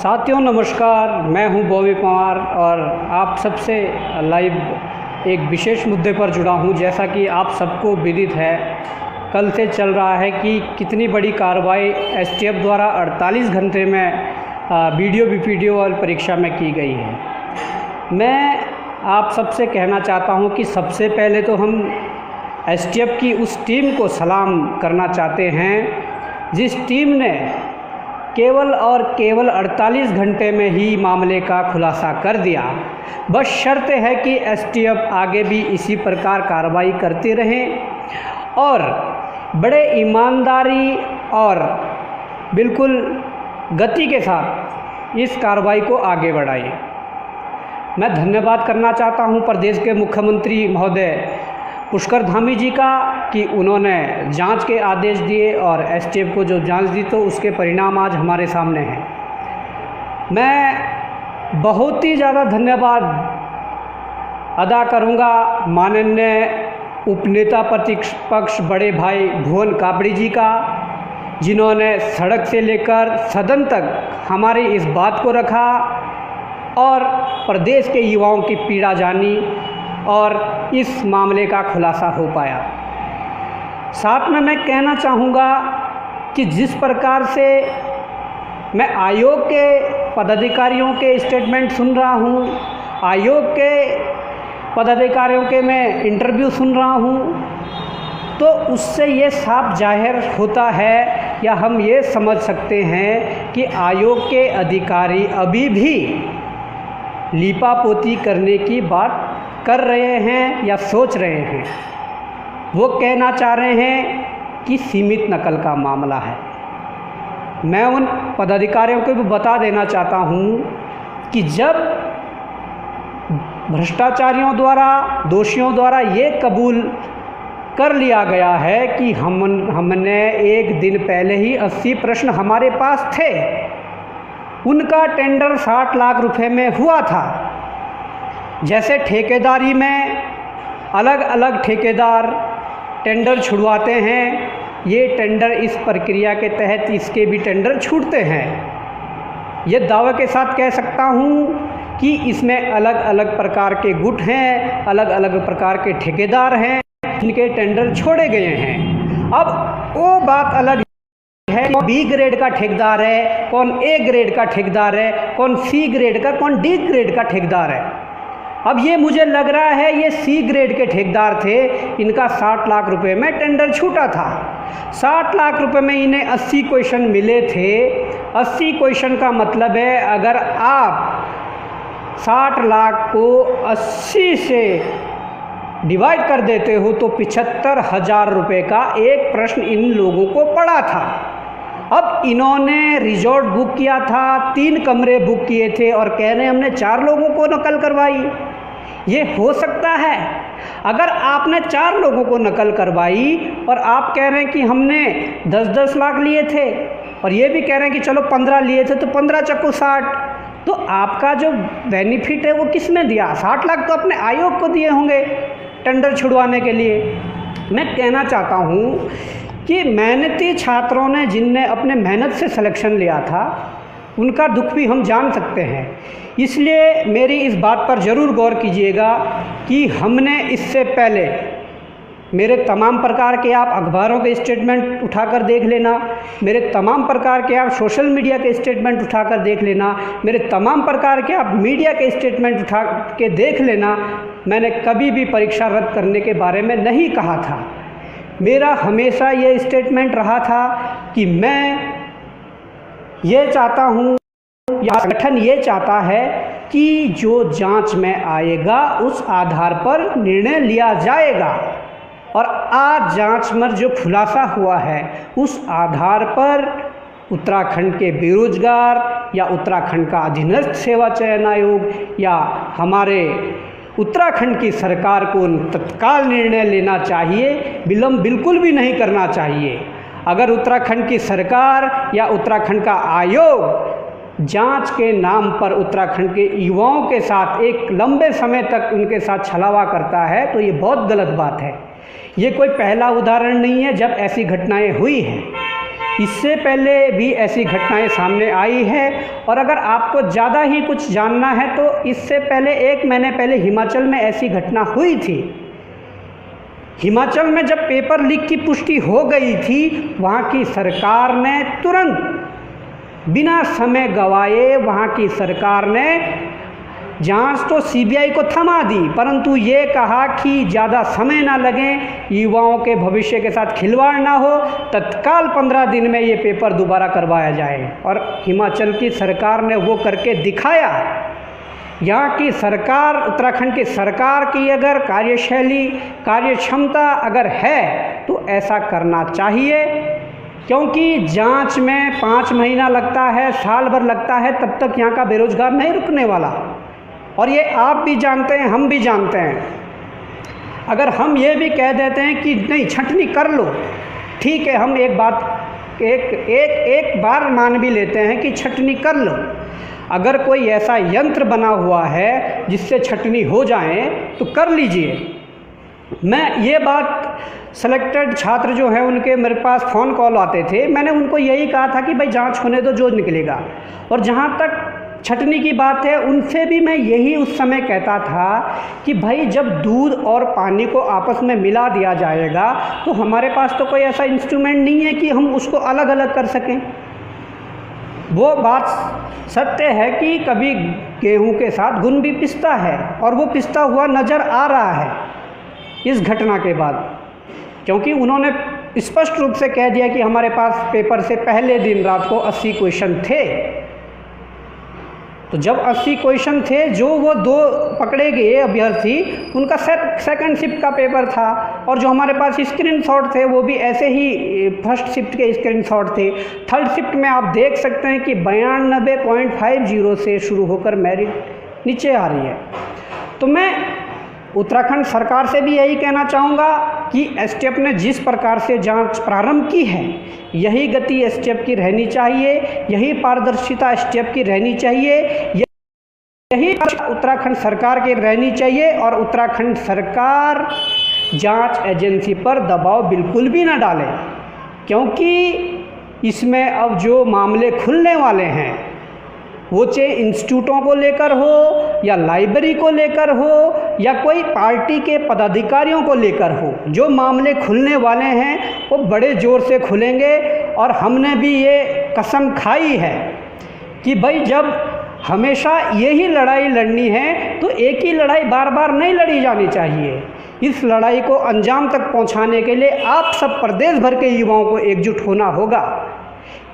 साथियों नमस्कार, मैं हूं बॉबी पंवार और आप सबसे लाइव एक विशेष मुद्दे पर जुड़ा हूं। जैसा कि आप सबको विदित है, कल से चल रहा है कि कितनी बड़ी कार्रवाई एसटीएफ द्वारा 48 घंटे में वीडियो बीपीडीओ वाली परीक्षा में की गई है। मैं आप सबसे कहना चाहता हूं कि सबसे पहले तो हम एसटीएफ की उस टीम को सलाम करना चाहते हैं जिस टीम ने केवल और केवल 48 घंटे में ही मामले का खुलासा कर दिया। बस शर्त है कि एसटीएफ आगे भी इसी प्रकार कार्रवाई करते रहें और बड़े ईमानदारी और बिल्कुल गति के साथ इस कार्रवाई को आगे बढ़ाएं। मैं धन्यवाद करना चाहता हूं प्रदेश के मुख्यमंत्री महोदय पुष्कर धामी जी का कि उन्होंने जांच के आदेश दिए और एसटीएफ को जो जांच दी तो उसके परिणाम आज हमारे सामने हैं। मैं बहुत ही ज़्यादा धन्यवाद अदा करूंगा माननीय उपनेता प्रतिपक्ष बड़े भाई भुवन कापड़ी जी का, जिन्होंने सड़क से लेकर सदन तक हमारी इस बात को रखा और प्रदेश के युवाओं की पीड़ा जानी और इस मामले का खुलासा हो पाया। साथ में मैं कहना चाहूँगा कि जिस प्रकार से मैं आयोग के पदाधिकारियों के स्टेटमेंट सुन रहा हूँ, आयोग के पदाधिकारियों के मैं इंटरव्यू सुन रहा हूँ, तो उससे ये साफ जाहिर होता है या हम ये समझ सकते हैं कि आयोग के अधिकारी अभी भी लीपापोती करने की बात कर रहे हैं या सोच रहे हैं। वो कहना चाह रहे हैं कि सीमित नकल का मामला है। मैं उन पदाधिकारियों को भी बता देना चाहता हूँ कि जब भ्रष्टाचारियों द्वारा, दोषियों द्वारा ये कबूल कर लिया गया है कि हमने एक दिन पहले ही 80 प्रश्न हमारे पास थे, उनका टेंडर 60 लाख रुपए में हुआ था। जैसे ठेकेदारी में अलग अलग ठेकेदार टेंडर छुड़वाते हैं, ये टेंडर इस प्रक्रिया के तहत इसके भी टेंडर छूटते हैं। ये दावे के साथ कह सकता हूँ कि इसमें अलग अलग प्रकार के गुट हैं, अलग अलग प्रकार के ठेकेदार हैं जिनके टेंडर छोड़े गए हैं। अब वो बात अलग है, कौन बी ग्रेड का ठेकेदार है, कौन ए ग्रेड का ठेकेदार है, कौन सी ग्रेड का, कौन डी ग्रेड का ठेकेदार है। अब ये मुझे लग रहा है ये सी ग्रेड के ठेकेदार थे, इनका 60 लाख रुपए में टेंडर छूटा था। 60 लाख रुपए में इन्हें 80 क्वेश्चन मिले थे। 80 क्वेश्चन का मतलब है अगर आप 60 लाख को 80 से डिवाइड कर देते हो तो 75,000 रुपये का एक प्रश्न इन लोगों को पड़ा था। अब इन्होंने रिजॉर्ट बुक किया था, 3 कमरे बुक किए थे और कह रहे हैं हमने 4 लोगों को नकल करवाई। ये हो सकता है? अगर आपने 4 लोगों को नकल करवाई और आप कह रहे हैं कि हमने 10-10 लाख लिए थे और ये भी कह रहे हैं कि चलो 15 लिए थे तो 15 चक्कू 60, तो आपका जो बेनिफिट है वो किसने दिया? 60 लाख तो अपने आयोग को दिए होंगे टेंडर छुड़वाने के लिए। मैं कहना चाहता हूँ कि मेहनती छात्रों ने, जिनने अपने मेहनत से सिलेक्शन लिया था, उनका दुख भी हम जान सकते हैं। इसलिए मेरी इस बात पर ज़रूर गौर कीजिएगा कि हमने इससे पहले मेरे तमाम प्रकार के आप अखबारों के स्टेटमेंट उठाकर देख लेना, मेरे तमाम प्रकार के आप सोशल मीडिया के स्टेटमेंट उठाकर देख लेना, मेरे तमाम प्रकार के आप मीडिया के स्टेटमेंट उठा के देख लेना। मैंने कभी भी परीक्षा रद्द करने के बारे में नहीं कहा था। मेरा हमेशा ये स्टेटमेंट रहा था कि मैं ये चाहता हूँ या संगठन ये चाहता है कि जो जांच में आएगा उस आधार पर निर्णय लिया जाएगा। और आज जांच में जो खुलासा हुआ है उस आधार पर उत्तराखंड के बेरोजगार या उत्तराखंड का अधीनस्थ सेवा चयन आयोग या हमारे उत्तराखंड की सरकार को तत्काल निर्णय लेना चाहिए, विलंब बिल्कुल भी नहीं करना चाहिए। अगर उत्तराखंड की सरकार या उत्तराखंड का आयोग जांच के नाम पर उत्तराखंड के युवाओं के साथ एक लंबे समय तक उनके साथ छलावा करता है तो ये बहुत गलत बात है। ये कोई पहला उदाहरण नहीं है जब ऐसी घटनाएं हुई हैं। इससे पहले भी ऐसी घटनाएं सामने आई है। और अगर आपको ज़्यादा ही कुछ जानना है तो इससे पहले 1 महीने पहले हिमाचल में ऐसी घटना हुई थी। हिमाचल में जब पेपर लीक की पुष्टि हो गई थी, वहाँ की सरकार ने तुरंत बिना समय गवाए वहाँ की सरकार ने जांच तो सीबीआई को थमा दी, परंतु ये कहा कि ज़्यादा समय ना लगे, युवाओं के भविष्य के साथ खिलवाड़ ना हो, तत्काल 15 दिन में ये पेपर दोबारा करवाया जाए। और हिमाचल की सरकार ने वो करके दिखाया। यहाँ की सरकार, उत्तराखंड की सरकार की अगर कार्यशैली, कार्यक्षमता अगर है तो ऐसा करना चाहिए, क्योंकि जांच में 5 महीना लगता है, साल भर लगता है, तब तक यहाँ का बेरोजगार नहीं रुकने वाला। और ये आप भी जानते हैं, हम भी जानते हैं। अगर हम ये भी कह देते हैं कि नहीं छंटनी कर लो, ठीक है, हम एक बार मान भी लेते हैं कि छंटनी कर लो। अगर कोई ऐसा यंत्र बना हुआ है जिससे छंटनी हो जाए तो कर लीजिए। मैं ये बात, सेलेक्टेड छात्र जो हैं उनके मेरे पास फ़ोन कॉल आते थे, मैंने उनको यही कहा था कि भाई जांच होने दो, जो निकलेगा। और जहाँ तक छंटनी की बात है, उनसे भी मैं यही उस समय कहता था कि भाई जब दूध और पानी को आपस में मिला दिया जाएगा तो हमारे पास तो कोई ऐसा इंस्ट्रूमेंट नहीं है कि हम उसको अलग अलग कर सकें। वो बात सत्य है कि कभी गेहूं के साथ घुन भी पिसता है, और वो पिसता हुआ नज़र आ रहा है इस घटना के बाद, क्योंकि उन्होंने स्पष्ट रूप से कह दिया कि हमारे पास पेपर से पहले दिन रात को 80 क्वेश्चन थे। तो जब 80 क्वेश्चन थे, जो वो 2 पकड़े गए अभ्यर्थी, उनका सेकंड शिफ्ट का पेपर था, और जो हमारे पास स्क्रीनशॉट थे वो भी ऐसे ही फर्स्ट शिफ्ट के स्क्रीनशॉट थे। थर्ड शिफ्ट में आप देख सकते हैं कि 92.50 से शुरू होकर मेरिट नीचे आ रही है। तो मैं उत्तराखंड सरकार से भी यही कहना चाहूँगा कि एसटीएफ ने जिस प्रकार से जांच प्रारंभ की है, यही गति एसटीएफ की रहनी चाहिए, यही पारदर्शिता एसटीएफ की रहनी चाहिए, यही उत्तराखंड सरकार की रहनी चाहिए। और उत्तराखंड सरकार जांच एजेंसी पर दबाव बिल्कुल भी ना डाले, क्योंकि इसमें अब जो मामले खुलने वाले हैं, वो चाहे इंस्टीट्यूटों को लेकर हो या लाइब्रेरी को लेकर हो या कोई पार्टी के पदाधिकारियों को लेकर हो, जो मामले खुलने वाले हैं वो बड़े ज़ोर से खुलेंगे। और हमने भी ये कसम खाई है कि भाई जब हमेशा यही लड़ाई लड़नी है तो एक ही लड़ाई बार बार नहीं लड़ी जानी चाहिए। इस लड़ाई को अंजाम तक पहुंचाने के लिए आप सब प्रदेश भर के युवाओं को एकजुट होना होगा,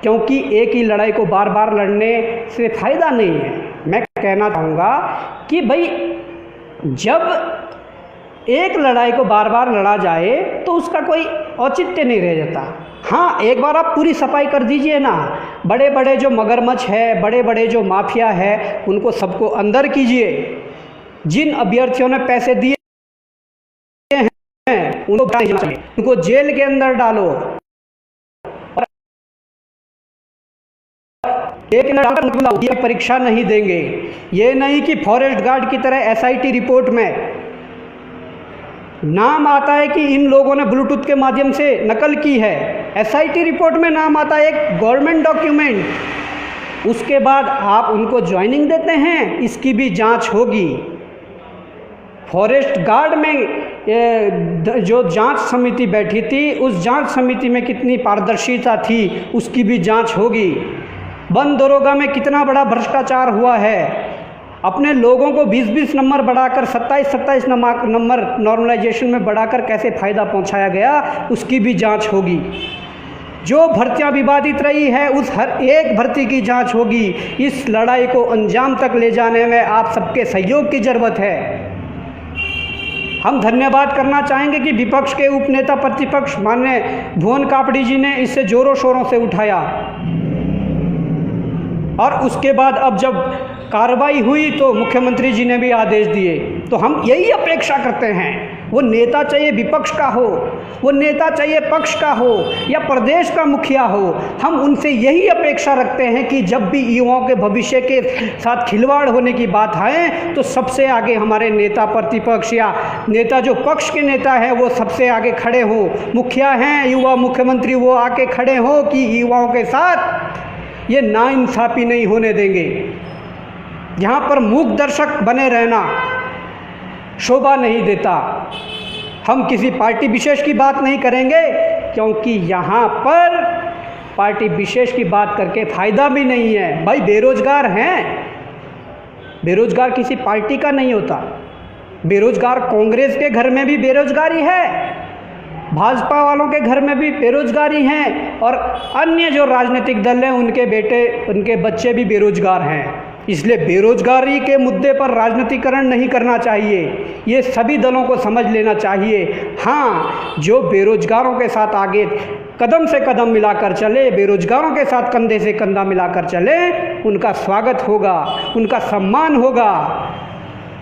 क्योंकि एक ही लड़ाई को बार बार लड़ने से फ़ायदा नहीं है। मैं कहना चाहूँगा कि भाई जब एक लड़ाई को बार बार लड़ा जाए तो उसका कोई औचित्य नहीं रह जाता। हाँ, एक बार आप पूरी सफाई कर दीजिए ना, बड़े बड़े जो मगरमच्छ है, बड़े बड़े जो माफिया है, उनको सबको अंदर कीजिए। जिन अभ्यर्थियों ने पैसे दिए हैं उनको जेल के अंदर डालो। एक परीक्षा नहीं देंगे। ये नहीं कि फॉरेस्ट गार्ड की तरह एसआईटी रिपोर्ट में नाम आता है कि इन लोगों ने ब्लूटूथ के माध्यम से नकल की है। एसआईटी रिपोर्ट में नाम आता है एक गवर्नमेंट डॉक्यूमेंट, उसके बाद आप उनको ज्वाइनिंग देते हैं, इसकी भी जांच होगी। फॉरेस्ट गार्ड में जो जांच समिति बैठी थी, उस जांच समिति में कितनी पारदर्शिता थी, उसकी भी जांच होगी। वन दरोगा में कितना बड़ा भ्रष्टाचार हुआ है, अपने लोगों को 20-20 नंबर बढ़ाकर 27-27 नंबर नॉर्मलाइजेशन में बढ़ाकर कैसे फ़ायदा पहुंचाया गया, उसकी भी जांच होगी। जो भर्तियां विवादित रही है, उस हर एक भर्ती की जांच होगी। इस लड़ाई को अंजाम तक ले जाने में आप सबके सहयोग की ज़रूरत है। हम धन्यवाद करना चाहेंगे कि विपक्ष के उपनेता प्रतिपक्ष माननीय भुवन कापड़ी जी ने इसे ज़ोरों शोरों से उठाया, और उसके बाद अब जब कार्रवाई हुई तो मुख्यमंत्री जी ने भी आदेश दिए। तो हम यही अपेक्षा करते हैं वो नेता चाहिए विपक्ष का हो, वो नेता चाहिए पक्ष का हो या प्रदेश का मुखिया हो, हम उनसे यही अपेक्षा रखते हैं कि जब भी युवाओं के भविष्य के साथ खिलवाड़ होने की बात आए तो सबसे आगे हमारे नेता प्रतिपक्ष या नेता जो पक्ष के नेता हैं वो सबसे आगे खड़े हों। मुखिया हैं, युवा मुख्यमंत्री, वो आके खड़े हों कि युवाओं के साथ ये नाइंसाफ़ी नहीं होने देंगे। यहाँ पर मूक दर्शक बने रहना शोभा नहीं देता। हम किसी पार्टी विशेष की बात नहीं करेंगे क्योंकि यहाँ पर पार्टी विशेष की बात करके फ़ायदा भी नहीं है। भाई बेरोज़गार हैं, बेरोज़गार किसी पार्टी का नहीं होता। बेरोज़गार कांग्रेस के घर में भी बेरोज़गारी है, भाजपा वालों के घर में भी बेरोज़गारी हैं और अन्य जो राजनीतिक दल हैं उनके बेटे उनके बच्चे भी बेरोज़गार हैं। इसलिए बेरोज़गारी के मुद्दे पर राजनीतिकरण नहीं करना चाहिए, ये सभी दलों को समझ लेना चाहिए। हाँ, जो बेरोज़गारों के साथ आगे कदम से कदम मिलाकर चले, बेरोज़गारों के साथ कंधे से कंधा मिलाकर चले, उनका स्वागत होगा, उनका सम्मान होगा,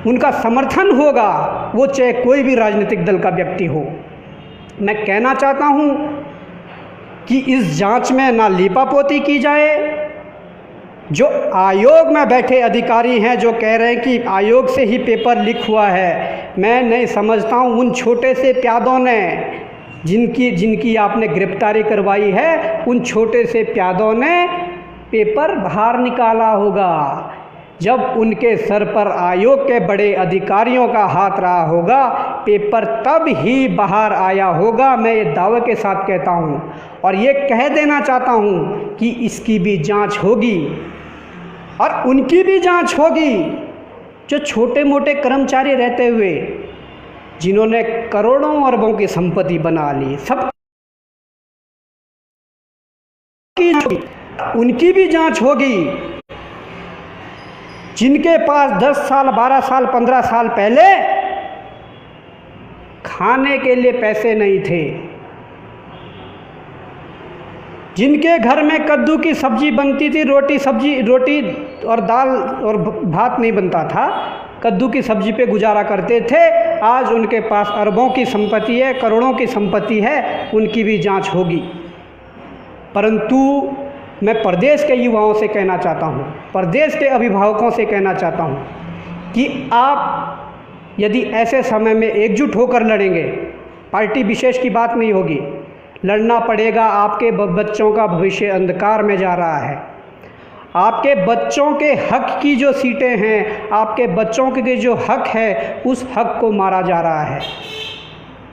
उनका समर्थन होगा, वो चाहे कोई भी राजनीतिक दल का व्यक्ति हो। मैं कहना चाहता हूँ कि इस जांच में ना लीपापोती की जाए। जो आयोग में बैठे अधिकारी हैं जो कह रहे हैं कि आयोग से ही पेपर लीक हुआ है, मैं नहीं समझता हूँ उन छोटे से प्यादों ने जिनकी आपने गिरफ्तारी करवाई है, उन छोटे से प्यादों ने पेपर बाहर निकाला होगा। जब उनके सर पर आयोग के बड़े अधिकारियों का हाथ रहा होगा, पेपर तब ही बाहर आया होगा। मैं ये दावे के साथ कहता हूँ और ये कह देना चाहता हूँ कि इसकी भी जांच होगी और उनकी भी जांच होगी जो छोटे मोटे कर्मचारी रहते हुए जिन्होंने करोड़ों अरबों की संपत्ति बना ली, सब उनकी भी जांच होगी। जिनके पास 10 साल 12 साल 15 साल पहले खाने के लिए पैसे नहीं थे, जिनके घर में कद्दू की सब्जी बनती थी, रोटी और दाल और भात नहीं बनता था, कद्दू की सब्जी पे गुजारा करते थे, आज उनके पास अरबों की संपत्ति है, करोड़ों की संपत्ति है, उनकी भी जांच होगी। परंतु मैं प्रदेश के युवाओं से कहना चाहता हूँ, प्रदेश के अभिभावकों से कहना चाहता हूँ कि आप यदि ऐसे समय में एकजुट होकर लड़ेंगे, पार्टी विशेष की बात नहीं होगी, लड़ना पड़ेगा। आपके बच्चों का भविष्य अंधकार में जा रहा है। आपके बच्चों के हक की जो सीटें हैं, आपके बच्चों के जो हक है, उस हक को मारा जा रहा है।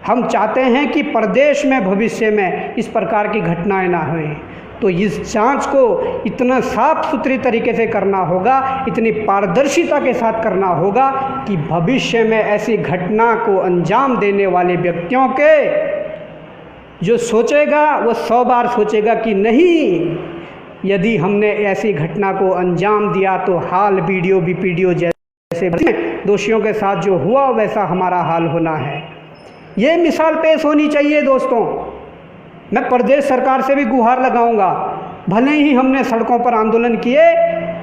हम चाहते हैं कि प्रदेश में भविष्य में इस प्रकार की घटनाएं ना हों, तो इस जांच को इतना साफ सुथरी तरीके से करना होगा, इतनी पारदर्शिता के साथ करना होगा कि भविष्य में ऐसी घटना को अंजाम देने वाले व्यक्तियों के जो सोचेगा वो 100 बार सोचेगा कि नहीं, यदि हमने ऐसी घटना को अंजाम दिया तो हाल वीडियो बीपीडीओ जैसे दोषियों के साथ जो हुआ वैसा हमारा हाल होना है। ये मिसाल पेश होनी चाहिए दोस्तों। मैं प्रदेश सरकार से भी गुहार लगाऊंगा, भले ही हमने सड़कों पर आंदोलन किए,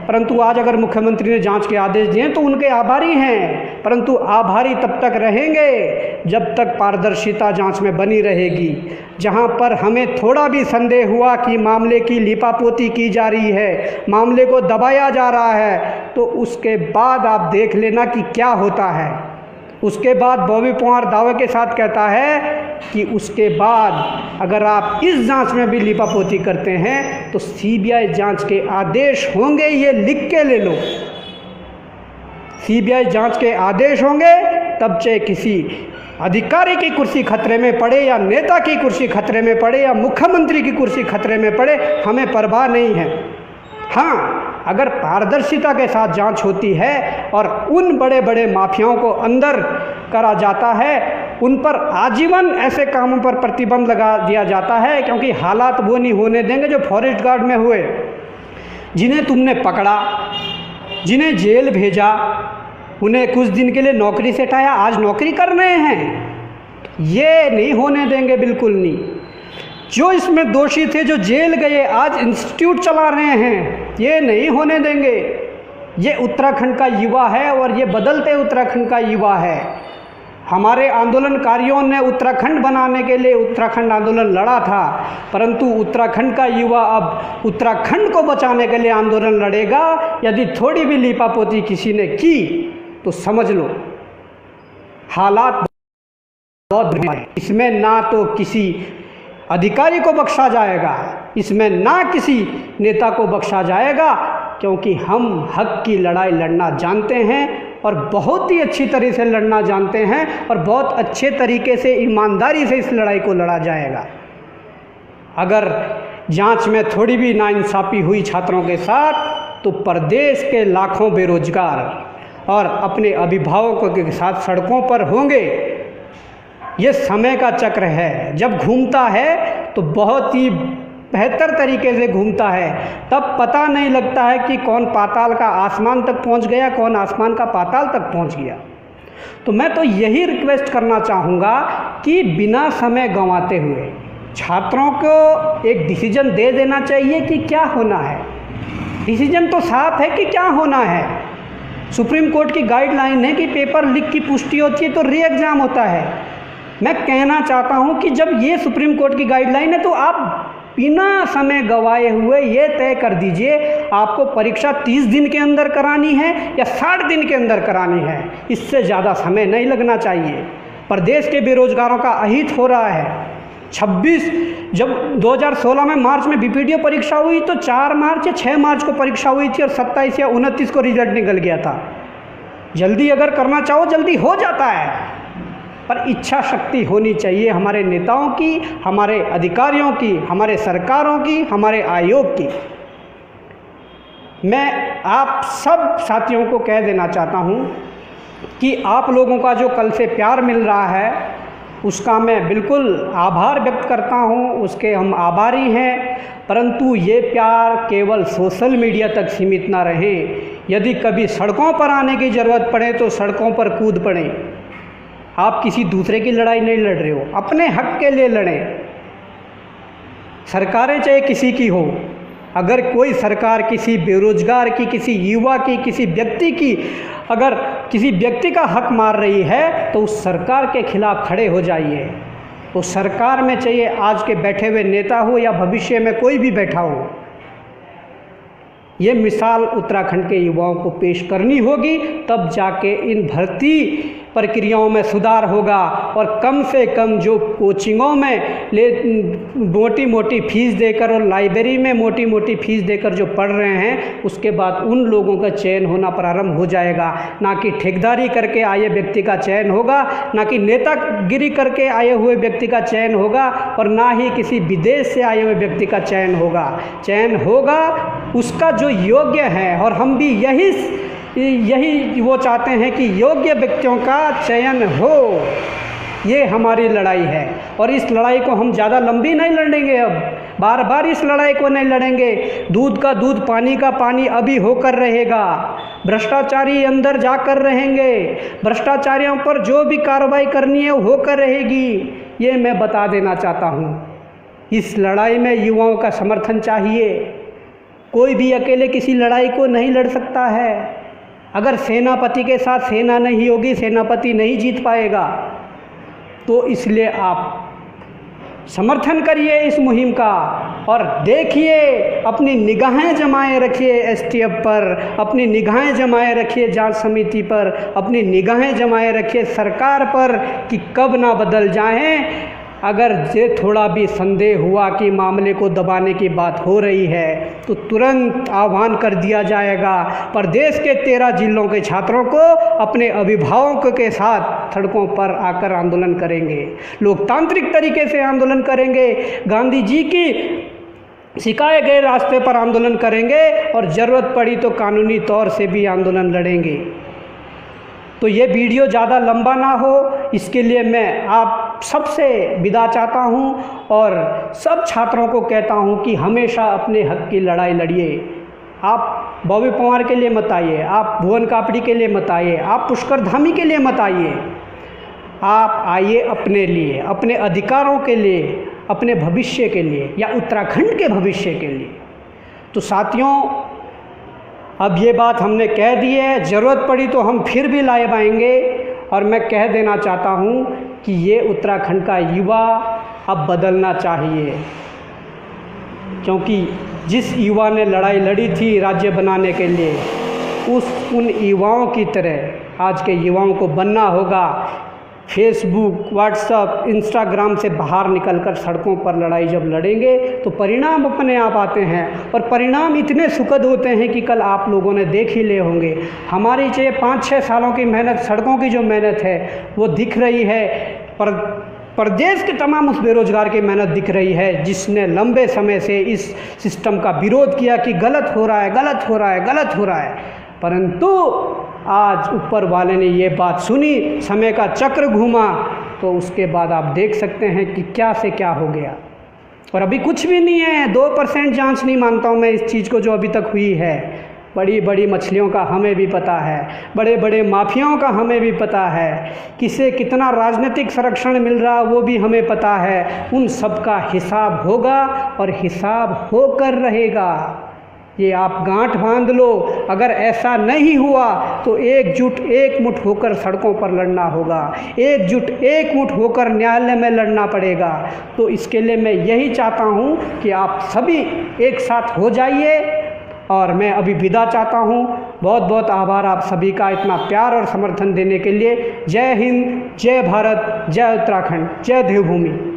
परंतु आज अगर मुख्यमंत्री ने जांच के आदेश दिए तो उनके आभारी हैं, परंतु आभारी तब तक रहेंगे जब तक पारदर्शिता जांच में बनी रहेगी। जहां पर हमें थोड़ा भी संदेह हुआ कि मामले की लीपापोती की जा रही है, मामले को दबाया जा रहा है, तो उसके बाद आप देख लेना कि क्या होता है। उसके बाद बॉबी पवार दावे के साथ कहता है कि उसके बाद अगर आप इस जांच में भी लीपापोती करते हैं तो सीबीआई जांच के आदेश होंगे, ये लिख के ले लो। सीबीआई जांच के आदेश होंगे, तब चाहे किसी अधिकारी की कुर्सी खतरे में पड़े या नेता की कुर्सी खतरे में पड़े या मुख्यमंत्री की कुर्सी खतरे में पड़े, हमें परवाह नहीं है। हाँ, अगर पारदर्शिता के साथ जांच होती है और उन बड़े बड़े माफियाओं को अंदर करा जाता है, उन पर आजीवन ऐसे कामों पर प्रतिबंध लगा दिया जाता है, क्योंकि हालात वो नहीं होने देंगे जो फॉरेस्ट गार्ड में हुए, जिन्हें तुमने पकड़ा, जिन्हें जेल भेजा, उन्हें कुछ दिन के लिए नौकरी से हटाया, आज नौकरी कर रहे हैं। ये नहीं होने देंगे, बिल्कुल नहीं। जो इसमें दोषी थे, जो जेल गए, आज इंस्टीट्यूट चला रहे हैं, ये नहीं होने देंगे। ये उत्तराखंड का युवा है और ये बदलते उत्तराखंड का युवा है। हमारे आंदोलनकारियों ने उत्तराखंड बनाने के लिए उत्तराखंड आंदोलन लड़ा था, परंतु उत्तराखंड का युवा अब उत्तराखंड को बचाने के लिए आंदोलन लड़ेगा। यदि थोड़ी भी लीपापोती किसी ने की तो समझ लो हालात बहुत बुरे हैं। इसमें ना तो किसी अधिकारी को बख्शा जाएगा, इसमें ना किसी नेता को बख्शा जाएगा, क्योंकि हम हक की लड़ाई लड़ना जानते हैं और बहुत ही अच्छी तरह से लड़ना जानते हैं और बहुत अच्छे तरीके से ईमानदारी से इस लड़ाई को लड़ा जाएगा। अगर जांच में थोड़ी भी नाइंसाफ़ी हुई छात्रों के साथ तो प्रदेश के लाखों बेरोजगार और अपने अभिभावकों के साथ सड़कों पर होंगे। ये समय का चक्र है, जब घूमता है तो बहुत ही बेहतर तरीके से घूमता है, तब पता नहीं लगता है कि कौन पाताल का आसमान तक पहुंच गया, कौन आसमान का पाताल तक पहुंच गया। तो मैं तो यही रिक्वेस्ट करना चाहूँगा कि बिना समय गंवाते हुए छात्रों को एक डिसीजन दे देना चाहिए कि क्या होना है। डिसीजन तो साफ है कि क्या होना है। सुप्रीम कोर्ट की गाइडलाइन है कि पेपर लीक की पुष्टि होती है तो री एग्ज़ाम होता है। मैं कहना चाहता हूं कि जब ये सुप्रीम कोर्ट की गाइडलाइन है तो आप बिना समय गवाए हुए ये तय कर दीजिए आपको परीक्षा 30 दिन के अंदर करानी है या 60 दिन के अंदर करानी है। इससे ज़्यादा समय नहीं लगना चाहिए। प्रदेश के बेरोजगारों का अहित हो रहा है। 26 जब 2016 में मार्च में बीपीडीओ परीक्षा हुई तो 4 मार्च या 6 मार्च को परीक्षा हुई थी और 27 या 29 को रिजल्ट निकल गया था। जल्दी अगर करना चाहो जल्दी हो जाता है, पर इच्छा शक्ति होनी चाहिए हमारे नेताओं की, हमारे अधिकारियों की, हमारे सरकारों की, हमारे आयोग की। मैं आप सब साथियों को कह देना चाहता हूँ कि आप लोगों का जो कल से प्यार मिल रहा है उसका मैं बिल्कुल आभार व्यक्त करता हूँ, उसके हम आभारी हैं। परंतु ये प्यार केवल सोशल मीडिया तक सीमित ना रहे। यदि कभी सड़कों पर आने की ज़रूरत पड़े तो सड़कों पर कूद पड़ें। आप किसी दूसरे की लड़ाई नहीं लड़ रहे हो, अपने हक के लिए लड़ें। सरकारें चाहे किसी की हो, अगर कोई सरकार किसी बेरोजगार की, किसी युवा की, किसी व्यक्ति की, अगर किसी व्यक्ति का हक मार रही है तो उस सरकार के खिलाफ खड़े हो जाइए। उस सरकार में चाहे आज के बैठे हुए नेता हो या भविष्य में कोई भी बैठा हो, ये मिसाल उत्तराखंड के युवाओं को पेश करनी होगी, तब जाके इन भर्ती प्रक्रियाओं में सुधार होगा। और कम से कम जो कोचिंगों में मोटी मोटी फीस देकर और लाइब्रेरी में मोटी मोटी फीस देकर जो पढ़ रहे हैं, उसके बाद उन लोगों का चयन होना प्रारंभ हो जाएगा। ना कि ठेकेदारी करके आए व्यक्ति का चयन होगा, ना कि नेतागिरी करके आए हुए व्यक्ति का चयन होगा, और ना ही किसी विदेश से आए हुए व्यक्ति का चयन होगा। चयन होगा उसका जो योग्य है, और हम भी यही वो चाहते हैं कि योग्य व्यक्तियों का चयन हो। ये हमारी लड़ाई है और इस लड़ाई को हम ज़्यादा लंबी नहीं लड़ेंगे। अब बार बार इस लड़ाई को नहीं लड़ेंगे। दूध का दूध, पानी का पानी अभी होकर रहेगा। भ्रष्टाचारी अंदर जाकर रहेंगे। भ्रष्टाचारियों पर जो भी कार्रवाई करनी है वो होकर रहेगी। ये मैं बता देना चाहता हूँ। इस लड़ाई में युवाओं का समर्थन चाहिए। कोई भी अकेले किसी लड़ाई को नहीं लड़ सकता है। अगर सेनापति के साथ सेना नहीं होगी, सेनापति नहीं जीत पाएगा। तो इसलिए आप समर्थन करिए इस मुहिम का और देखिए, अपनी निगाहें जमाए रखिए एसटीएफ पर, अपनी निगाहें जमाए रखिए जांच समिति पर, अपनी निगाहें जमाए रखिए सरकार पर कि कब ना बदल जाएं। अगर ये थोड़ा भी संदेह हुआ कि मामले को दबाने की बात हो रही है तो तुरंत आह्वान कर दिया जाएगा। प्रदेश के 13 जिलों के छात्रों को अपने अभिभावकों के साथ सड़कों पर आकर आंदोलन करेंगे, लोकतांत्रिक तरीके से आंदोलन करेंगे, गांधी जी की सिखाए गए रास्ते पर आंदोलन करेंगे और ज़रूरत पड़ी तो कानूनी तौर से भी आंदोलन लड़ेंगे। तो ये वीडियो ज़्यादा लंबा ना हो, इसके लिए मैं आप सबसे विदा चाहता हूँ और सब छात्रों को कहता हूँ कि हमेशा अपने हक की लड़ाई लड़िए। आप बॉबी पवार के लिए मत आइए, आप भुवन कापड़ी के लिए मत आइए, आप पुष्कर धामी के लिए मत आइए। आप आइए अपने लिए, अपने अधिकारों के लिए, अपने भविष्य के लिए या उत्तराखंड के भविष्य के लिए। तो साथियों, अब ये बात हमने कह दी है, ज़रूरत पड़ी तो हम फिर भी लाइव आएंगे और मैं कह देना चाहता हूँ कि ये उत्तराखंड का युवा अब बदलना चाहिए, क्योंकि जिस युवा ने लड़ाई लड़ी थी राज्य बनाने के लिए, उन युवाओं की तरह आज के युवाओं को बनना होगा। फेसबुक, व्हाट्सएप, इंस्टाग्राम से बाहर निकलकर सड़कों पर लड़ाई जब लड़ेंगे तो परिणाम अपने आप आते हैं, और परिणाम इतने सुखद होते हैं कि कल आप लोगों ने देख ही ले होंगे। हमारी जो 5-6 सालों की मेहनत, सड़कों की जो मेहनत है वो दिख रही है, पर प्रदेश के तमाम उस बेरोजगार की मेहनत दिख रही है जिसने लंबे समय से इस सिस्टम का विरोध किया कि गलत हो रहा है, गलत हो रहा है, गलत हो रहा है। परंतु आज ऊपर वाले ने ये बात सुनी, समय का चक्र घूमा, तो उसके बाद आप देख सकते हैं कि क्या से क्या हो गया। और अभी कुछ भी नहीं है, 2% जांच नहीं मानता हूँ मैं इस चीज़ को जो अभी तक हुई है। बड़ी बड़ी मछलियों का हमें भी पता है, बड़े बड़े माफियाओं का हमें भी पता है, किसे कितना राजनीतिक संरक्षण मिल रहा वो भी हमें पता है। उन सब का हिसाब होगा और हिसाब होकर रहेगा। ये आप गांठ बांध लो। अगर ऐसा नहीं हुआ तो एकजुट एकमुठ होकर सड़कों पर लड़ना होगा, एकजुट एकमुठ होकर न्यायालय में लड़ना पड़ेगा। तो इसके लिए मैं यही चाहता हूँ कि आप सभी एक साथ हो जाइए। और मैं अभी विदा चाहता हूँ। बहुत बहुत आभार आप सभी का इतना प्यार और समर्थन देने के लिए। जय हिंद, जय भारत, जय उत्तराखंड, जय देवभूमि।